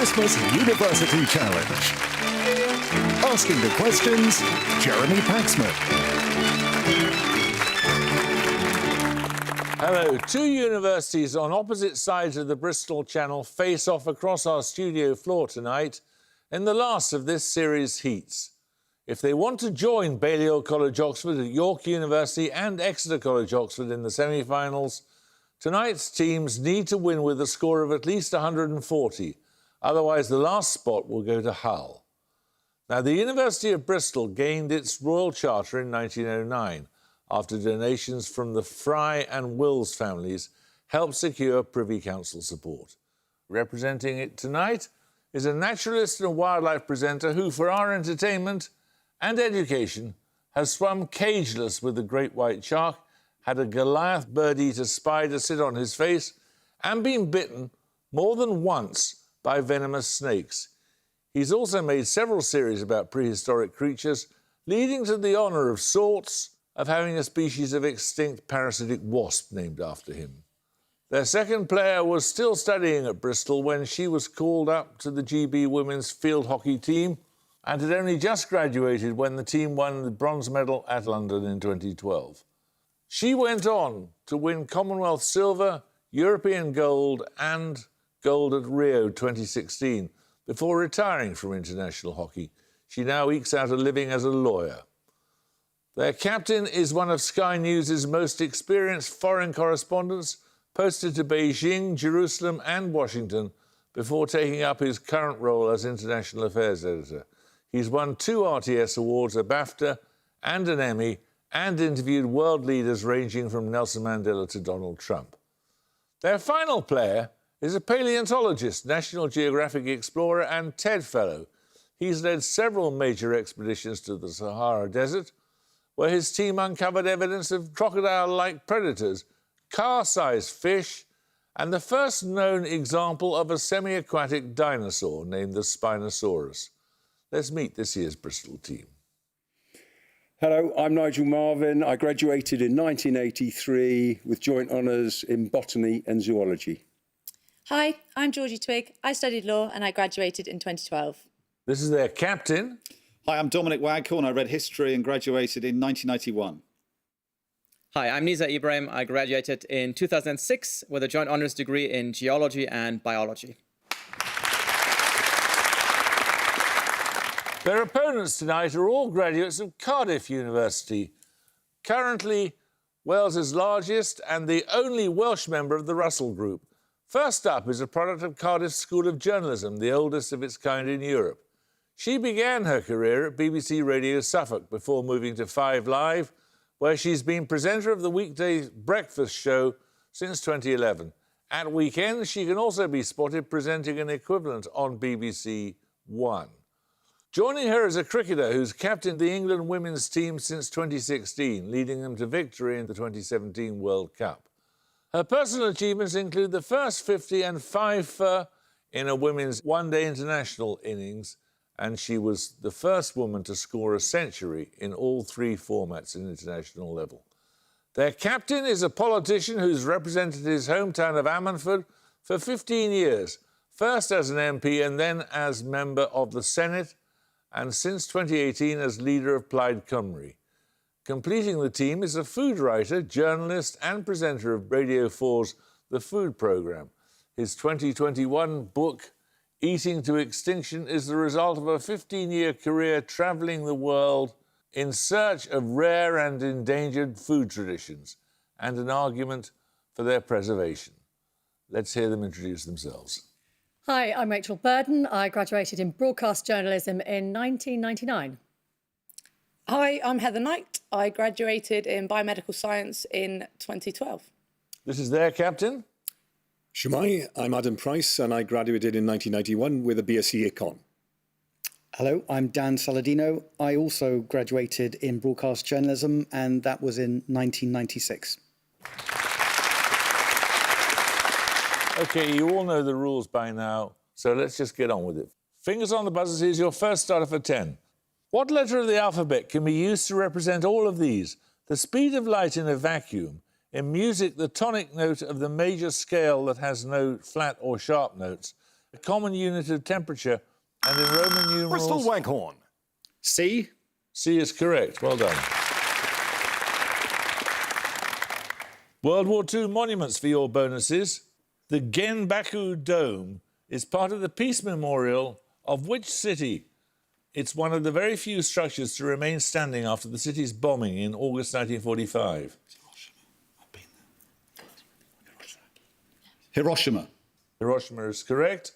Christmas University Challenge. Asking the questions, Jeremy Paxman. Hello. Two universities on opposite sides of the Bristol Channel face off across our studio floor tonight in the last of this series' heats. If they want to join Balliol College, Oxford at York University and Exeter College, Oxford in the semi-finals, tonight's teams need to win with a score of at least 140. Otherwise, the last spot will go to Hull. Now, the University of Bristol gained its Royal Charter in 1909 after donations from the Fry and Wills families helped secure Privy Council support. Representing it tonight is a naturalist and wildlife presenter who, for our entertainment and education, has swum cageless with the great white shark, had a Goliath bird-eater spider sit on his face, and been bitten more than once by venomous snakes. He's also made several series about prehistoric creatures, leading to the honour of sorts of having a species of extinct parasitic wasp named after him. Their second player was still studying at Bristol when she was called up to the GB women's field hockey team and had only just graduated when the team won the bronze medal at London in 2012. She went on to win Commonwealth silver, European gold and gold at Rio 2016 before retiring from international hockey. She now ekes out a living as a lawyer. Their captain is one of Sky News' most experienced foreign correspondents, posted to Beijing, Jerusalem and Washington before taking up his current role as international affairs editor. He's won 2 RTS awards, a BAFTA and an Emmy, and interviewed world leaders ranging from Nelson Mandela to Donald Trump. Their final player is a paleontologist, National Geographic explorer and TED Fellow. He's led several major expeditions to the Sahara Desert, where his team uncovered evidence of crocodile-like predators, car-sized fish, and the first known example of a semi-aquatic dinosaur named the Spinosaurus. Let's meet this year's Bristol team. Hello, I'm Nigel Marvin. I graduated in 1983 with joint honours in botany and zoology. Hi, I'm Georgie Twig. I studied law and I graduated in 2012. This is their captain. Hi, I'm Dominic Wagcorn. I read history and graduated in 1991. Hi, I'm Nisa Ibrahim. I graduated in 2006 with a joint honours degree in geology and biology. Their opponents tonight are all graduates of Cardiff University, currently Wales's largest and the only Welsh member of the Russell Group. First up is a product of Cardiff School of Journalism, the oldest of its kind in Europe. She began her career at BBC Radio Suffolk before moving to 5 Live, where she's been presenter of the weekday breakfast show since 2011. At weekends, she can also be spotted presenting an equivalent on BBC One. Joining her is a cricketer who's captained the England women's team since 2016, leading them to victory in the 2017 World Cup. Her personal achievements include the first 50 and 5 for in a women's one-day international innings, and she was the first woman to score a century in all 3 formats at international level. Their captain is a politician who's represented his hometown of Ammanford for 15 years, first as an MP and then as member of the Senate, and since 2018 as leader of Plaid Cymru. Completing the team is a food writer, journalist and presenter of Radio 4's The Food Programme. His 2021 book, Eating to Extinction, is the result of a 15-year career travelling the world in search of rare and endangered food traditions and an argument for their preservation. Let's hear them introduce themselves. Hi, I'm Rachel Burden. I graduated in broadcast journalism in 1999. Hi, I'm Heather Knight. I graduated in biomedical science in 2012. This is their captain. Shemai, I'm Adam Price and I graduated in 1991 with a BSc Econ. Hello, I'm Dan Saladino. I also graduated in broadcast journalism and that was in 1996. OK, you all know the rules by now, so let's just get on with it. Fingers on the buzzers, here's your first starter for 10. What letter of the alphabet can be used to represent all of these? The speed of light in a vacuum. In music, the tonic note of the major scale that has no flat or sharp notes. a common unit of temperature, and in Roman numerals... Bristol Waghorn. C. C is correct. Well done. World War II monuments for your bonuses. The Genbaku Dome is part of the Peace Memorial of which city? It's one of the very few structures to remain standing after the city's bombing in August 1945. Hiroshima. Hiroshima is correct.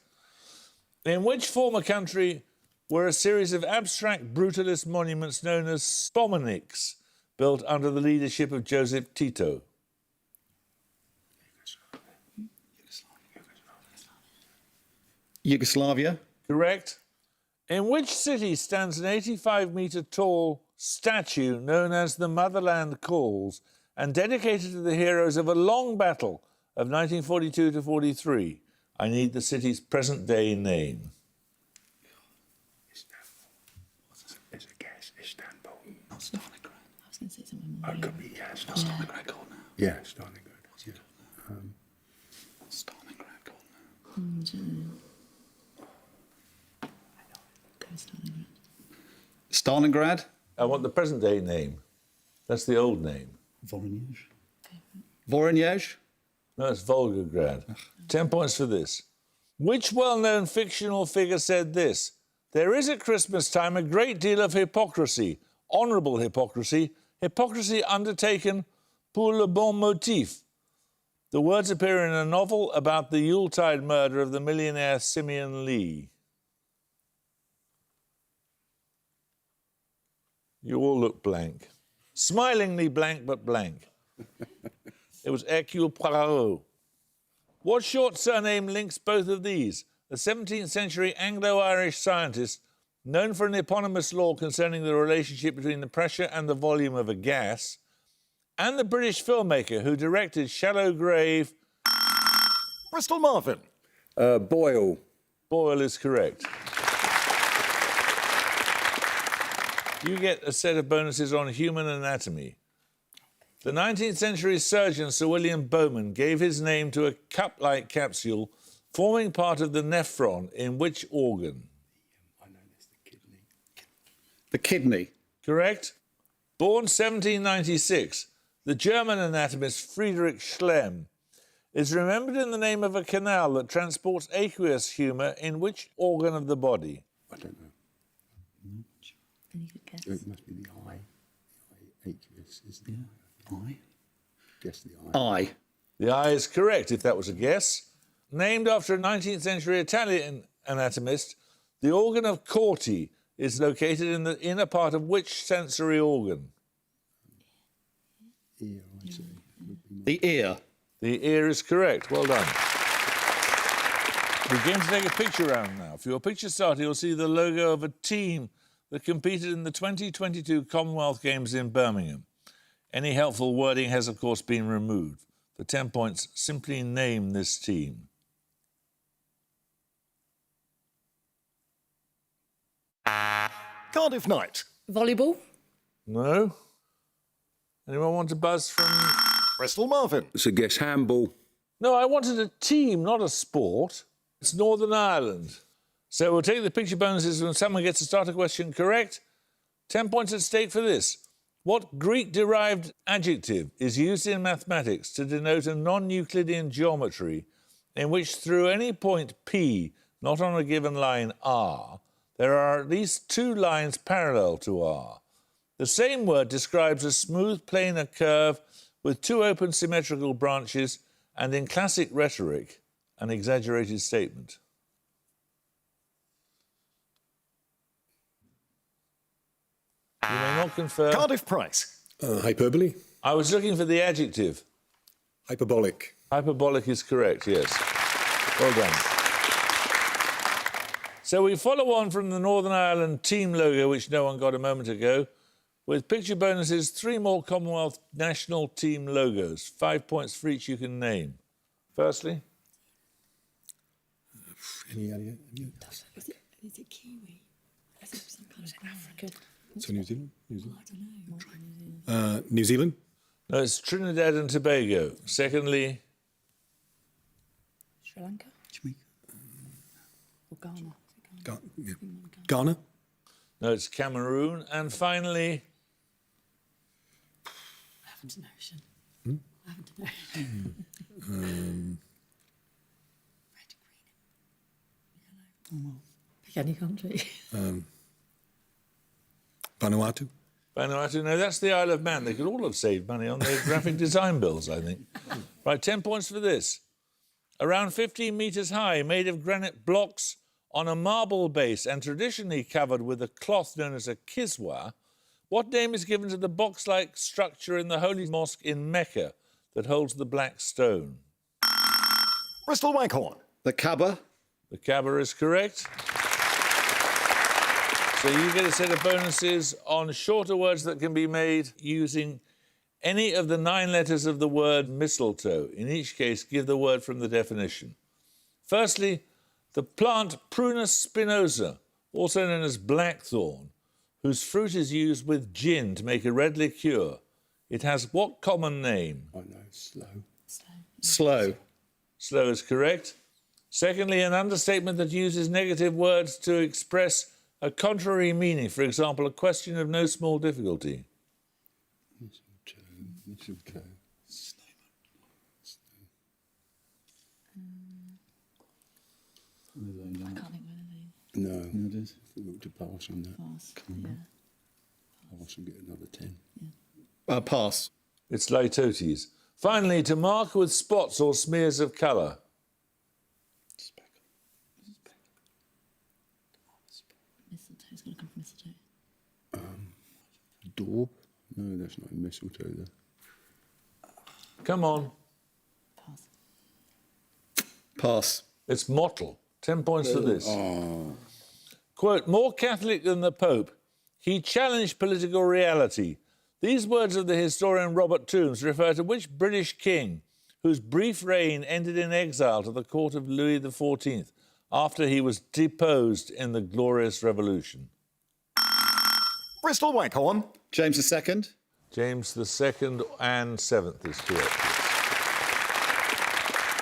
In which former country were a series of abstract brutalist monuments known as spomenics built under the leadership of Joseph Tito? Yugoslavia. Correct. In which city stands an 85-metre tall statue known as the Motherland Calls and dedicated to the heroes of a long battle of 1942 to 43? I need the city's present-day name. It's a guess. Istanbul. Not Stalingrad. I was going to say something Oh, more. it could be, yeah. Not Stalingrad called now. Yeah, Stalingrad. Yeah. What's Stalingrad called now? Stalingrad. I want the present-day name. That's the old name. Voronezh. Voronezh. No, it's Volgograd. 10 points for this. Which well-known fictional figure said this? There is at Christmas time a great deal of hypocrisy, honourable hypocrisy, hypocrisy undertaken pour le bon motif. The words appear in a novel about the Yuletide murder of the millionaire Simeon Lee. You all look blank. Smilingly blank, but blank. It was Hercule Poirot. What short surname links both of these? The 17th century Anglo-Irish scientist, known for an eponymous law concerning the relationship between the pressure and the volume of a gas, and the British filmmaker who directed Shallow Grave. Bristol Marvin. Boyle. Boyle is correct. You get a set of bonuses on human anatomy. The 19th century surgeon Sir William Bowman gave his name to a cup-like capsule forming part of the nephron in which organ? I know this, the kidney. The kidney. Correct. Born 1796, the German anatomist Friedrich Schlemm is remembered in the name of a canal that transports aqueous humour in which organ of the body? I don't know. Any good guess? It must be the eye. The eye. Aqueous is the Eye. Guess the eye. Eye. The eye is correct, if that was a guess. Named after a 19th century Italian anatomist, the organ of Corti is located in the inner part of which sensory organ? Ear, I say. The ear. The ear is correct. Well done. We're going to take a picture round now. For your picture starter, you'll see the logo of a team that competed in the 2022 Commonwealth Games in Birmingham. Any helpful wording has, of course, been removed. For 10 points, simply name this team. Cardiff Knight. Volleyball. No? Anyone want to buzz from... Bristol Marvin. So guess handball. No, I wanted a team, not a sport. It's Northern Ireland. So we'll take the picture bonuses when someone gets a starter question correct. 10 points at stake for this. What Greek-derived adjective is used in mathematics to denote a non-Euclidean geometry in which through any point P, not on a given line R, there are at least two lines parallel to R? The same word describes a smooth planar curve with two open symmetrical branches and, in classic rhetoric, an exaggerated statement. You may not confirm. Cardiff Price. Hyperbole. I was looking for the adjective. Hyperbolic. Hyperbolic is correct, yes. Well done. So we follow on from the Northern Ireland team logo, which no one got a moment ago, with picture bonuses, 3 more Commonwealth national team logos, 5 points for each you can name. Firstly? Any idea? Is it Kiwi? Is it some kind of African? So New Zealand? New Zealand? I don't know. New Zealand? No, it's Trinidad and Tobago. Secondly? Sri Lanka. Or Ghana. Ghana? No, it's Cameroon. And finally, Lavender Ocean. Lavender Ocean. Red, green, yellow. Pick any country. Vanuatu? Vanuatu. No, that's the Isle of Man. They could all have saved money on their graphic design bills, I think. Right, 10 points for this. Around 15 metres high, made of granite blocks on a marble base and traditionally covered with a cloth known as a kiswa, what name is given to the box-like structure in the Holy Mosque in Mecca that holds the black stone? Bristol Waghorn. The Kaaba. The Kaaba is correct. So you get a set of bonuses on shorter words that can be made using any of the 9 letters of the word mistletoe. In each case, give the word from the definition. Firstly, the plant Prunus spinosa, also known as blackthorn, whose fruit is used with gin to make a red liqueur. It has what common name? I know, slow. Slow. Slow is correct. Secondly, an understatement that uses negative words to express a contrary meaning. For example, a question of no small difficulty. Mistletoe. I can't think of anything. No, it is. We ought to pass on that. Pass. Come Yeah. on. Pass and get another 10. Pass. It's litotes. Finally, to mark with spots or smears of colour. Mistletoe. It's going to come from mistletoe. Daub? No, that's not mistletoe there. Come on. Pass. Pass. It's mottle. 10 points for this. Quote, more Catholic than the Pope, he challenged political reality. These words of the historian Robert Toombs refer to which British king whose brief reign ended in exile to the court of Louis XIV after he was deposed in the Glorious Revolution? Bristol Waghorn. James II. James II and 7th is correct.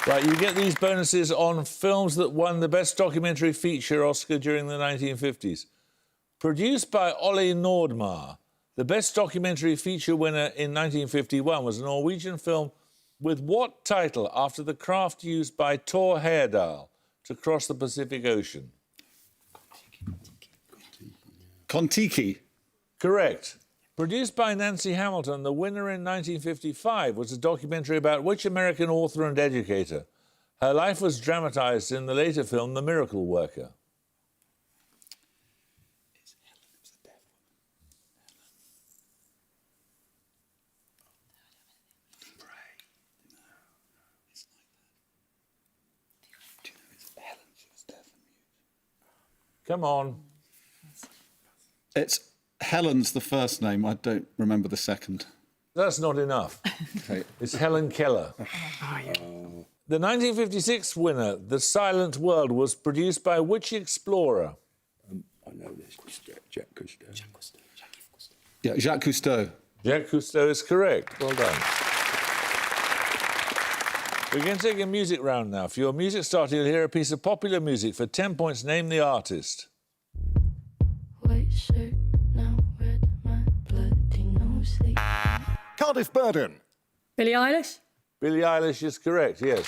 Right, you get these bonuses on films that won the Best Documentary Feature Oscar during the 1950s. Produced by Ole Nordmar, the Best Documentary Feature winner in 1951 was a Norwegian film with what title after the craft used by Thor Heyerdahl to cross the Pacific Ocean? Kon-Tiki. Correct. Produced by Nancy Hamilton, the winner in 1955 was a documentary about which American author and educator? Her life was dramatised in the later film The Miracle Worker. Come on. It's Helen's the first name. I don't remember the second. That's not enough. Okay. It's Helen Keller. The 1956 winner, The Silent World, was produced by which explorer? I know this. Jacques Cousteau. Yeah, Jacques Cousteau. Jacques Cousteau is correct. Well done. We're going to take a music round now. For your music starter, you'll hear a piece of popular music. For 10 points, name the artist. White shirt, now red, my bloody nose sleep. Cardiff Burden. Billie Eilish? Billie Eilish is correct, yes.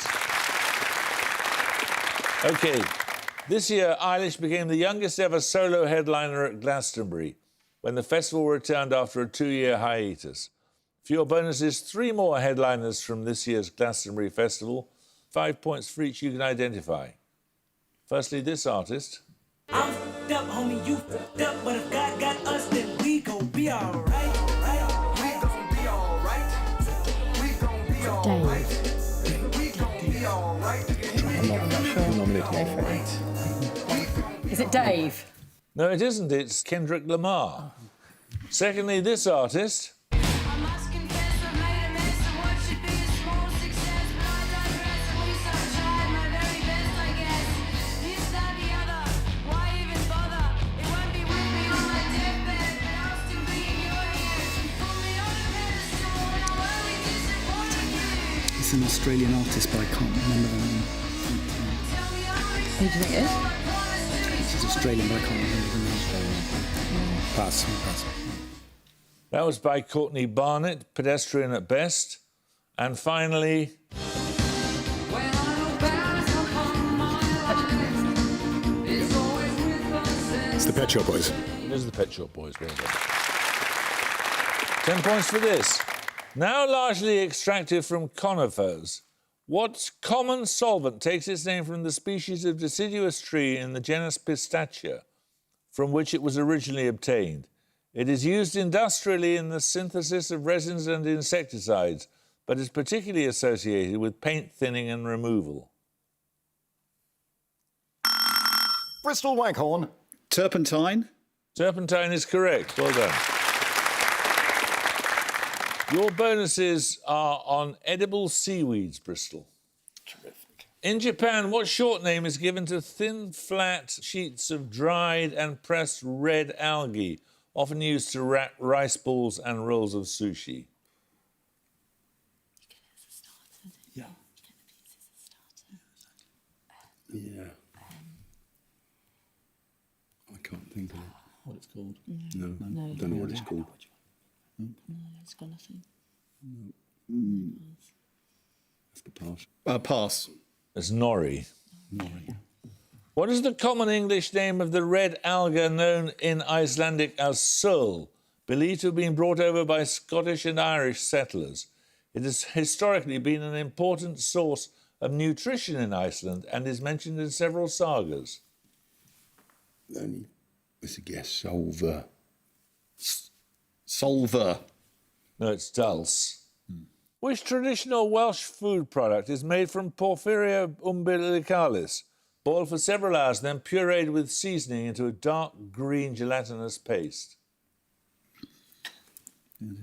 OK. This year, Eilish became the youngest ever solo headliner at Glastonbury when the festival returned after a 2-year hiatus. For your bonuses, 3 more headliners from this year's Glastonbury Festival. 5 points for each you can identify. Firstly, this artist. I'm fucked up, homie, you fucked up, but if God got us, then we gon' be alright. We gon' be alright. We gon' be alright. We gon' be alright. Is it Dave? No, it isn't. It's Kendrick Lamar. Secondly, this artist. It's an Australian artist, but I can't remember the name. Who do you think it is? Australian, but I can't remember the name. Pass. That was by Courtney Barnett, Pedestrian at Best. And finally, It's the Pet Shop Boys. it is the Pet Shop Boys. Well done. 10 points for this. Now largely extracted from conifers, what common solvent takes its name from the species of deciduous tree in the genus Pistachia, from which it was originally obtained? It is used industrially in the synthesis of resins and insecticides, but is particularly associated with paint thinning and removal. Bristol Waghorn. Turpentine. Turpentine is correct. Well done. Your bonuses are on edible seaweeds, Bristol. Terrific. In Japan, what short name is given to thin, flat sheets of dried and pressed red algae, often used to wrap rice balls and rolls of sushi? Yeah. Yeah. I can't think of it. What it's called? No, I don't know what it's called. No, it's got nothing. Have to pass. Pass. It's nori. What is the common English name of the red alga known in Icelandic as söl, believed to have been brought over by Scottish and Irish settlers? It has historically been an important source of nutrition in Iceland and is mentioned in several sagas. Only, it's a guess, solver. Solver. No, it's dulse. Which traditional Welsh food product is made from Porphyria umbilicalis, boiled for several hours, then pureed with seasoning into a dark green gelatinous paste? No,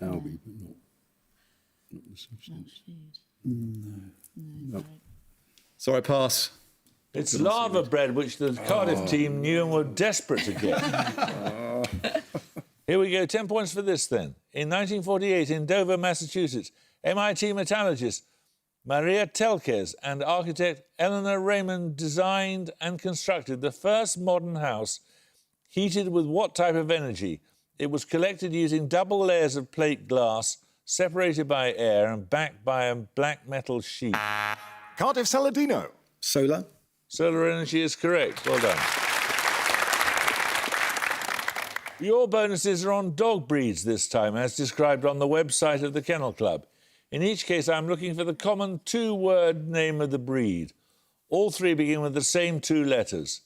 algae, but not the substance. No. Sorry, pass. It's lava bread, which the Cardiff team knew and were desperate to get. Here we go, 10 points for this then. In 1948, in Dover, Massachusetts, MIT metallurgist Maria Telkes and architect Eleanor Raymond designed and constructed the first modern house heated with what type of energy? It was collected using double layers of plate glass, separated by air and backed by a black metal sheet. Cardiff Saladino. Solar. Solar energy is correct. Well done. Your bonuses are on dog breeds this time, as described on the website of the Kennel Club. In each case, I'm looking for the common two-word name of the breed. All three begin with the same two letters.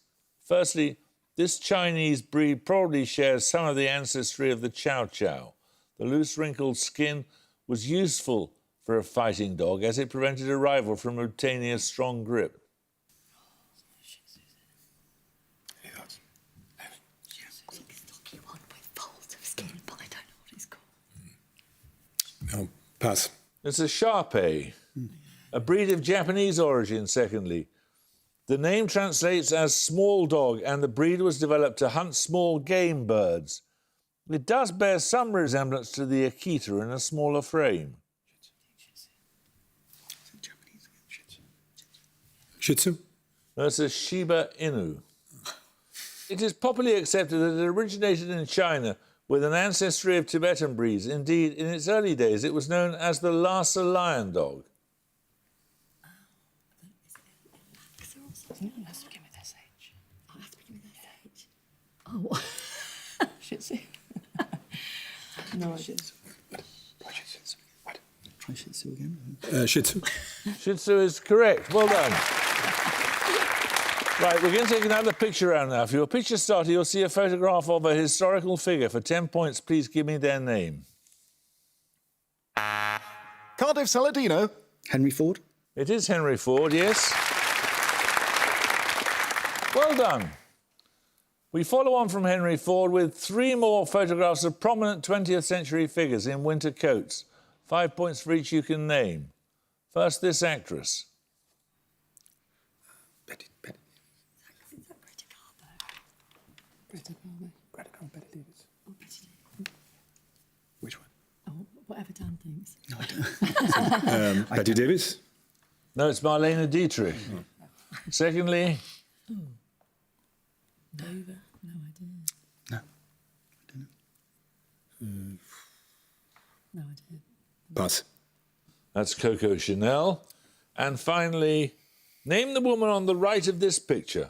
Firstly, this Chinese breed probably shares some of the ancestry of the Chow Chow. The loose, wrinkled skin was useful for a fighting dog, as it prevented a rival from obtaining a strong grip. No, pass. It's a Shar-Pei, a breed of Japanese origin, secondly. The name translates as small dog, and the breed was developed to hunt small game birds. It does bear some resemblance to the Akita in a smaller frame. Shih Tzu. That's a Shiba Inu. It is popularly accepted that it originated in China with an ancestry of Tibetan breeds. Indeed, in its early days, it was known as the Lhasa lion dog. It has to begin with SH. Oh, it has to begin with SH. Oh. Shih Tzu. No idea. Try Shih Tzu again. Shih Tzu. Shih Tzu is correct. Well done. Right, we're going to take another picture round now. For your picture starter, you'll see a photograph of a historical figure. For 10 points, please give me their name. Cardiff Saladino. Henry Ford. It is Henry Ford, yes. Well done. We follow on from Henry Ford with 3 more photographs of prominent 20th century figures in winter coats. 5 points for each you can name. First, this actress. Betty. Greta Garbo, Betty Davis. Oh, Betty Davis. Which one? Oh, whatever Dan thinks. No, I don't. Betty Davis. No, it's Marlene Dietrich. Secondly, Nova. No idea. No. No idea. Pass. That's Coco Chanel. And finally, name the woman on the right of this picture.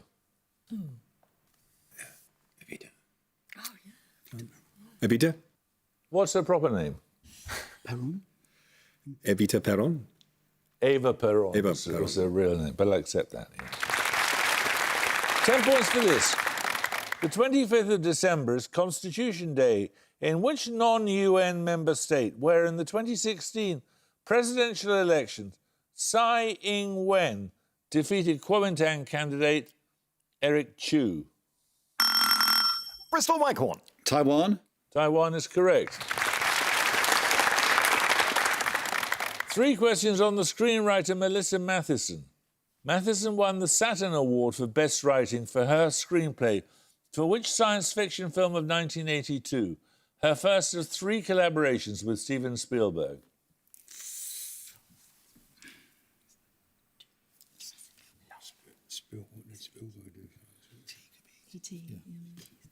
Evita. Evita? What's her proper name? Peron? Evita Peron? Eva Peron. Eva was Peron. her real name, but I'll accept that. Yes. 10 points for this. The 25th of December is Constitution Day in which non-UN member state, where in the 2016 presidential elections, Tsai Ing-wen defeated Kuomintang candidate Eric Chu? Bristol Waghorn. Taiwan? Taiwan is correct. 3 questions on the screenwriter Melissa Mathison. Mathison won the Saturn Award for Best Writing for her screenplay for which science fiction film of 1982? Her first of 3 collaborations with Steven Spielberg.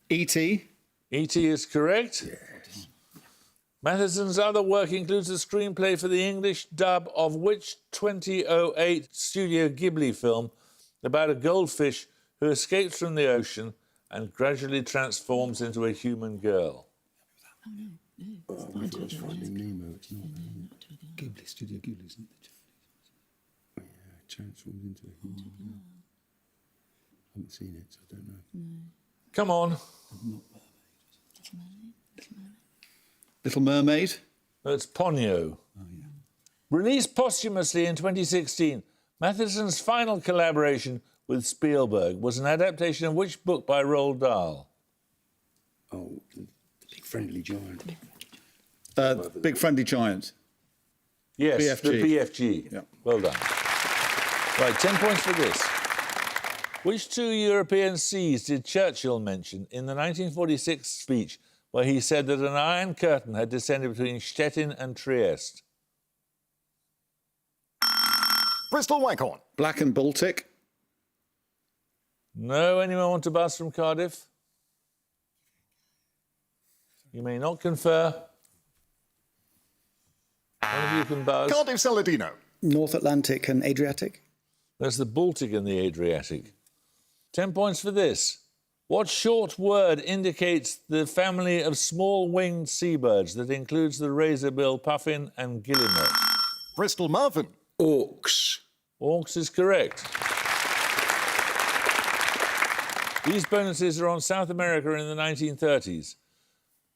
E.T. E.T. is correct. Matheson's other work includes a screenplay for the English dub of which 2008 Studio Ghibli film about a goldfish who escapes from the ocean and gradually transforms into a human girl. Finding Nemo. It's not Ghibli, Studio Ghibli, isn't it? Yeah, transforms into a human girl. I haven't seen it, so I don't know. Come on. Little Mermaid? That's Ponyo. Released posthumously in 2016, Matheson's final collaboration with Spielberg was an adaptation of which book by Roald Dahl? Oh, the Big Friendly Giant. Big Friendly Giant. Yes, BFG. the BFG. Yeah. Well done. Right, 10 points for this. Which 2 European seas did Churchill mention in the 1946 speech where he said that an iron curtain had descended between Stettin and Trieste? Bristol Waghorn. Black and Baltic? No? Anyone want to buzz from Cardiff? You may not confer. One of you can buzz. Cardiff Saladino. North Atlantic and Adriatic. There's the Baltic and the Adriatic. 10 points for this. What short word indicates the family of small-winged seabirds that includes the razorbill puffin and guillemot? Bristol Marvin. Auks. Auks is correct. These bonuses are on South America in the 1930s.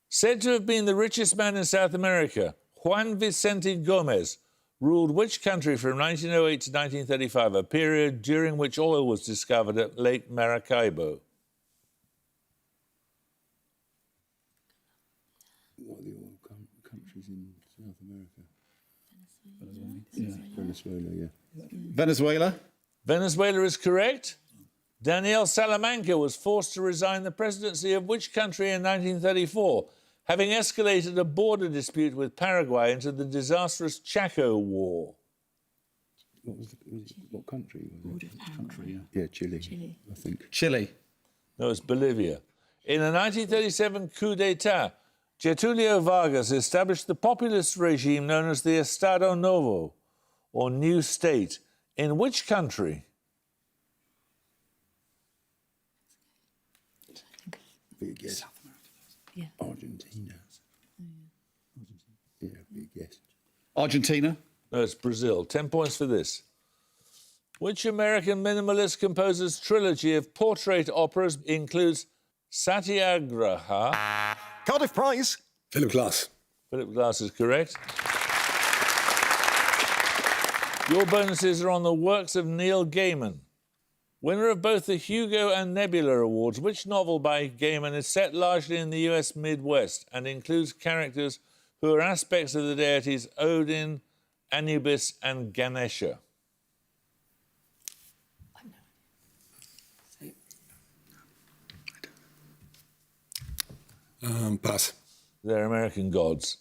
Said to have been the richest man in South America, Juan Vicente Gomez ruled which country from 1908 to 1935, a period during which oil was discovered at Lake Maracaibo? What are the oil countries in South America? Venezuela, yeah. Venezuela? Venezuela is correct. Daniel Salamanca was forced to resign the presidency of which country in 1934, having escalated a border dispute with Paraguay into the disastrous Chaco War? What country was it? Country, Yeah, Chile. I think. Chile. No, it's Bolivia. In the 1937 coup d'etat, Getulio Vargas established the populist regime known as the Estado Novo, or New State, in which country? Big guess. Yeah. Argentina. Yeah, big guess. Argentina? No, it's Brazil. 10 points for this. Which American minimalist composer's trilogy of portrait operas includes Satyagraha? Cardiff Prize. Philip Glass. Philip Glass is correct. Your bonuses are on the works of Neil Gaiman. Winner of both the Hugo and Nebula Awards, which novel by Gaiman is set largely in the US Midwest and includes characters who are aspects of the deities Odin, Anubis, and Ganesha? Pass. They're American gods.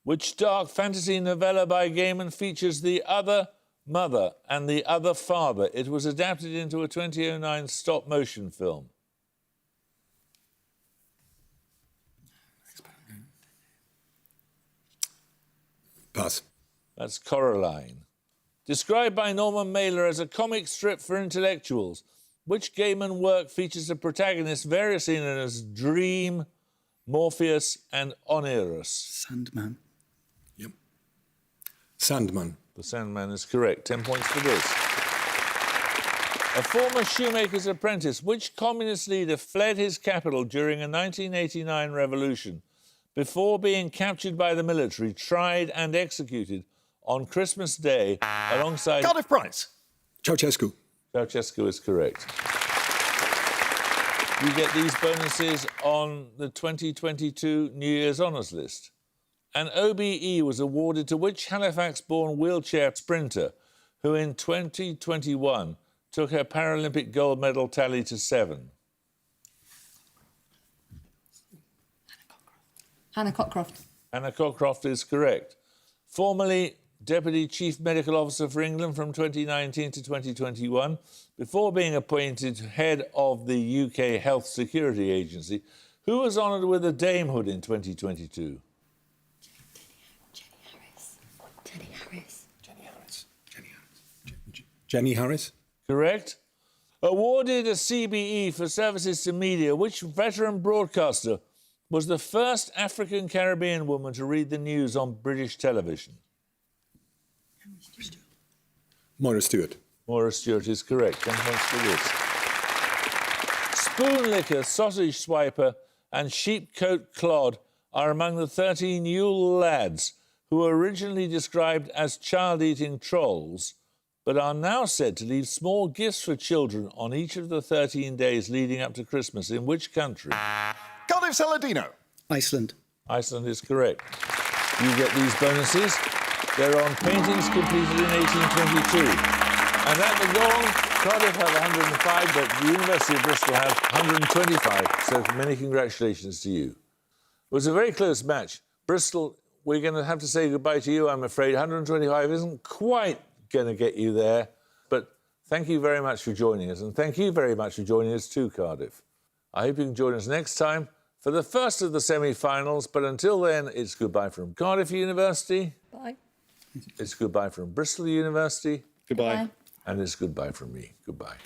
Which dark fantasy novella by Gaiman features the other Mother and the Other Father? It was adapted into a 2009 stop-motion film. Pass. That's Coraline. Described by Norman Mailer as a comic strip for intellectuals, which Gaiman work features a protagonist variously known as Dream, Morpheus, and Oneirus? Sandman. Yep. Sandman. The Sandman is correct. 10 points for this. A former shoemaker's apprentice, which communist leader fled his capital during a 1989 revolution before being captured by the military, tried and executed on Christmas Day alongside... Cardiff Price. Ceausescu. Ceausescu is correct. You get these bonuses on the 2022 New Year's Honours List. An OBE was awarded to which Halifax-born wheelchair sprinter who in 2021 took her Paralympic gold medal tally to 7? Hannah Cockcroft. Anna Cockcroft is correct. Formerly Deputy Chief Medical Officer for England from 2019 to 2021, before being appointed head of the UK Health Security Agency, who was honoured with a damehood in 2022? Jenny Harris. Jenny Harris. Correct. Awarded a CBE for services to media, which veteran broadcaster was the first African Caribbean woman to read the news on British television? Moira Stewart. Moira Stewart is correct. 10 points for this. Spoon licker, sausage swiper, and sheepcoat clod are among the 13 Yule lads who were originally described as child-eating trolls, but are now said to leave small gifts for children on each of the 13 days leading up to Christmas. In which country? Cardiff Saladino. Iceland. Iceland is correct. You get these bonuses. They're on paintings completed in 1822. And at the gong, Cardiff have 105, but the University of Bristol have 125. So many congratulations to you. It was a very close match. Bristol, we're going to have to say goodbye to you, I'm afraid. 125 isn't quite going to get you there. But thank you very much for joining us. And thank you very much for joining us too, Cardiff. I hope you can join us next time for the first of the semi-finals. But until then, it's goodbye from Cardiff University. Bye. It's goodbye from Bristol University. Goodbye. And it's goodbye from me. Goodbye.